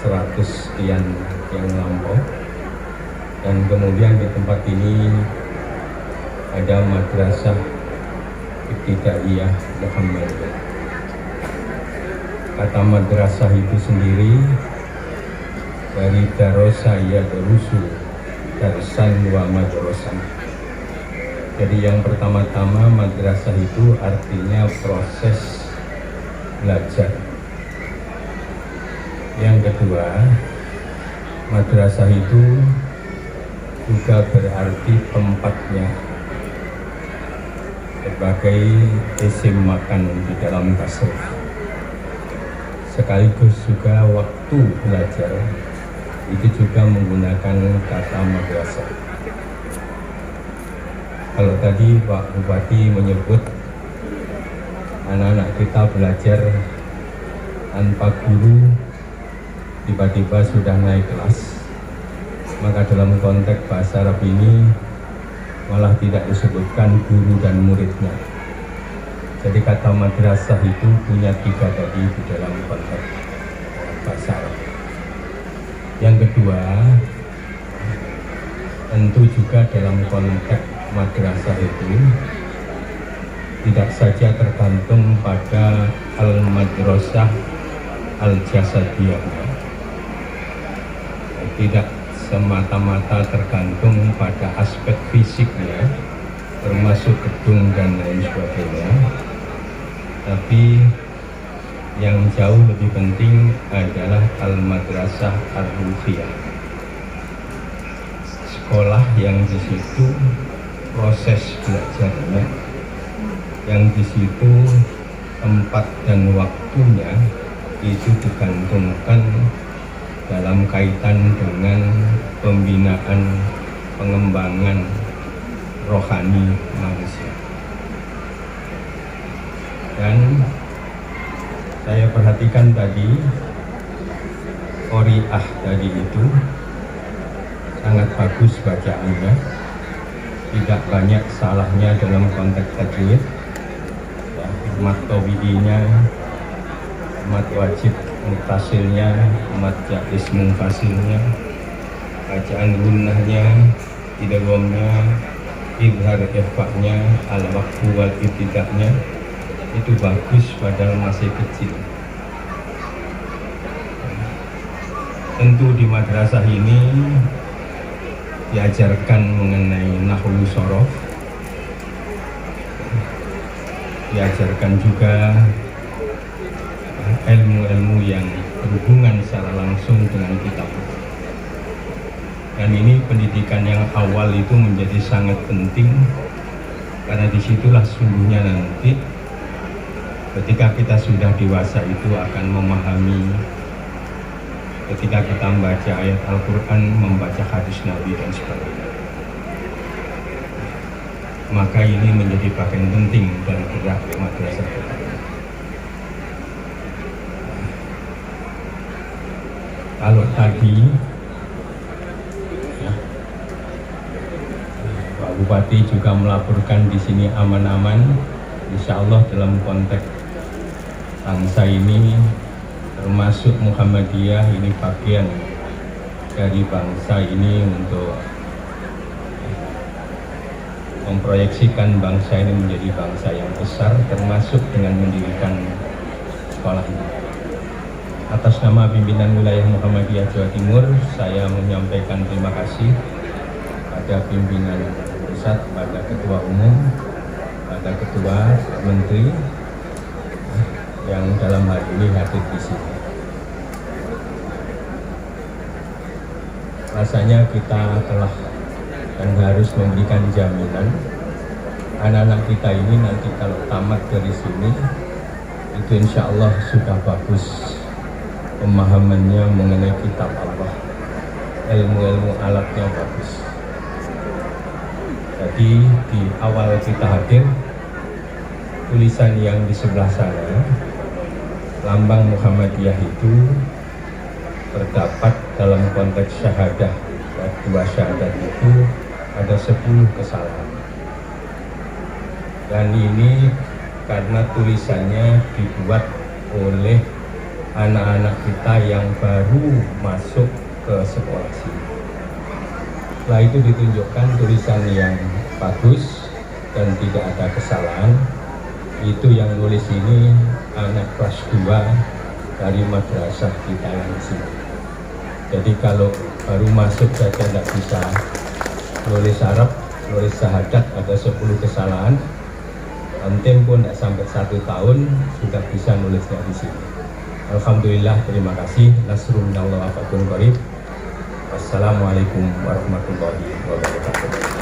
100 sekian yang lampau. Dan kemudian di tempat ini ada Madrasah Ibtidaiyah Muhammadiyah. Kata madrasah itu sendiri dari darosa ya darusu, darsan wa madrasan. Jadi yang pertama-tama madrasah itu artinya proses belajar. Yang kedua, madrasah itu juga berarti tempatnya, sebagai isim makan di dalam tasawuf. Sekaligus juga waktu belajar itu juga menggunakan kata madrasah. Kalau tadi Pak Bupati menyebut anak-anak kita belajar tanpa guru, tiba-tiba sudah naik kelas, maka dalam konteks bahasa Arab ini malah tidak disebutkan guru dan muridnya. Jadi kata madrasah itu punya 3 tadi di dalam konteks bahasa Arab. Yang kedua, tentu juga dalam konteks madrasah itu tidak saja tergantung pada al-madrasah al-jasadiyah, tidak semata-mata tergantung pada aspek fisiknya, termasuk gedung dan lain sebagainya, tapi yang jauh lebih penting adalah al-madrasah ar-ruhiyah, sekolah yang di situ proses belajarnya, yang di situ tempat dan waktunya itu digantungkan dalam kaitan dengan pembinaan pengembangan rohani manusia. Dan saya perhatikan tadi qori'ah tadi itu sangat bagus bacaannya, tidak banyak salahnya dalam konteks tajwid, ya, mat tabi'inya, mat wajib mutasilnya, mat jaiz munfasilnya, bacaan gunnahnya, idghamnya, idhar ikhfa'nya, al-waqfu wal ibtida'nya itu bagus padahal masih kecil. Tentu di madrasah ini diajarkan mengenai nahwu sorof, diajarkan juga ilmu-ilmu yang berhubungan secara langsung dengan kitab. Dan ini pendidikan yang awal itu menjadi sangat penting, karena disitulah sungguhnya nanti ketika kita sudah dewasa itu akan memahami, ketika kita membaca ayat Al-Quran, membaca hadis Nabi dan sebagainya. Maka ini menjadi bagian penting dari gerak madrasah kita. Kalau tadi ya, Pak Bupati juga melaporkan di sini aman-aman, insya Allah dalam konteks bangsa ini, termasuk Muhammadiyah, ini bagian dari bangsa ini untuk memproyeksikan bangsa ini menjadi bangsa yang besar, termasuk dengan mendirikan sekolah ini. Atas nama pimpinan wilayah Muhammadiyah Jawa Timur, saya menyampaikan terima kasih pada pimpinan pusat, pada ketua umum, pada ketua menteri yang dalam hal ini hadir di sini. Rasanya kita telah dan harus memberikan jaminan anak-anak kita ini nanti kalau tamat dari sini itu insya Allah sudah bagus pemahamannya mengenai kitab Allah, ilmu-ilmu alatnya bagus. Jadi di awal kita hadir, tulisan yang di sebelah sana, lambang Muhammadiyah itu terdapat dalam konteks syahadah, ya, 2 syahadat itu ada 10 kesalahan. Dan ini karena tulisannya dibuat oleh anak-anak kita yang baru masuk ke sekolah sini. Setelah itu ditunjukkan tulisan yang bagus dan tidak ada kesalahan. Itu yang nulis ini anak kelas 2 dari madrasah kita yang di sini. Jadi kalau baru masuk saja tidak bisa nulis Arab, nulis syahadat ada 10 kesalahan. Tempo tidak sampai 1 tahun sudah bisa nulisnya di sini. Alhamdulillah, terima kasih. Nasrun minallah wa fathun qarib. Wassalamualaikum warahmatullahi wabarakatuh.